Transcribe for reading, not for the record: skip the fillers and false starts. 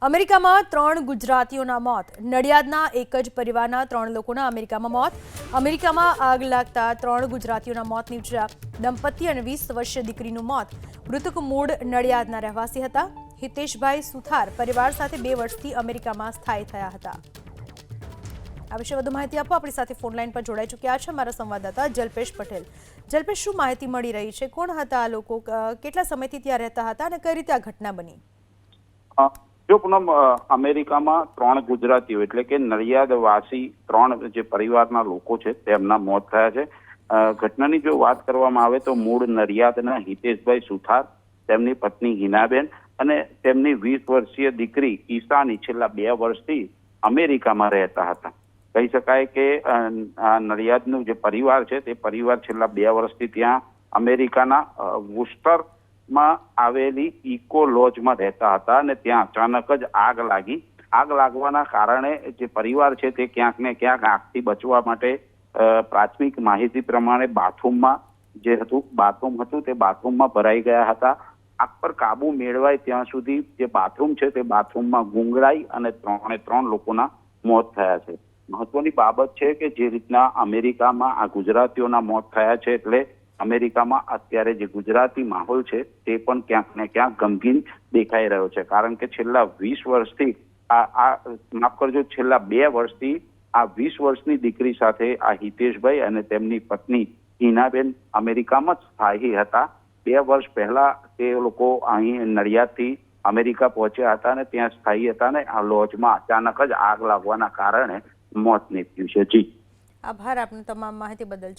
અમેરિકામાં 3 ગુજરાતીઓના મોત. નડિયાદના એક જ પરિવારના 3 લોકોના અમેરિકામાં મોત. અમેરિકામાં આગ લાગતા 3 ગુજરાતીઓના મોત નીપજ્યા. દંપતી અને 20 વર્ષીય દીકરીનું મોત. મૃતક મૂળ નડિયાદના રહેવાસી હતા. હિતેશભાઈ સુથાર પરિવાર સાથે 2 વર્ષથી અમેરિકામાં સ્થાયી થયા હતા. આ વિશે વધુ માહિતી આપો. આપણી સાથે ફોન લાઈન પર જોડાઈ ચૂક્યા છે અમારા સંવાદદાતા જલ્પેશ પટેલ. જલ્પેશ, શું માહિતી મળી રહી છે? કોણ હતા આ લોકો? કેટલા સમયથી ત્યાં રહેતા હતા અને કઈ રીતે આ ઘટના બની? જો પૂનમ, અમેરિકામાં 3 ગુજરાતીઓ એટલે કે નડિયાદવાસી 3 જે પરિવારના લોકો છે તેમના મોત થયા છે. ઘટનાની જો વાત કરવામાં આવે તો મૂળ નડિયાદના હિતેશભાઈ સુથાર, તેમની પત્ની હિનાબેન અને તેમની 20 વર્ષીય દીકરી ઈશાની છેલ્લા 2 વર્ષથી અમેરિકામાં રહેતા હતા. કહી શકાય કે નડિયાદનું જે પરિવાર છે તે પરિવાર છેલ્લા 2 વર્ષથી ત્યાં અમેરિકાના વુસ્ટરમાં આવેલી ઇકો લોજમાં રહેતા હતા અને ત્યાં અચાનક જ આગ લાગી. આગ લાગવાના કારણે જે પરિવાર છે તે ક્યાંક ને ક્યાંક આગથી બચવા માટે પ્રાથમિક માહિતી પ્રમાણે બાથરૂમમાં તે બાથરૂમમાં ભરાઈ ગયા હતા. આગ પર કાબુ મેળવાય ત્યાં સુધી જે બાથરૂમ છે તે બાથરૂમમાં ગુંગળાઈ અને 3 લોકોના મોત થયા છે. મહત્વની બાબત છે કે જે રીતના અમેરિકામાં આ ગુજરાતીઓના મોત થયા છે એટલે અમેરિકામાં અત્યારે જે ગુજરાતી માહોલ છે તે પણ ક્યાંક ને ક્યાંક ગમગીન દેખાઈ રહ્યો છે. કારણ કે છેલ્લા 20 વર્ષથી છેલ્લા 2 વર્ષથી આ 20 વર્ષની દીકરી સાથે આ હિતેશભાઈ અને તેમની પત્ની હિનાબેન અમેરિકામાં જ સ્થાયી હતા. 2 વર્ષ પહેલા તે લોકો અહીં નડિયાદથી અમેરિકા પહોંચ્યા હતા અને ત્યાં સ્થાયી હતા અને આ લોજમાં અચાનક જ આગ લાગવાના કારણે મોત નીપજ્યું છે. જી, આભાર આપની તમામ માહિતી બદલ.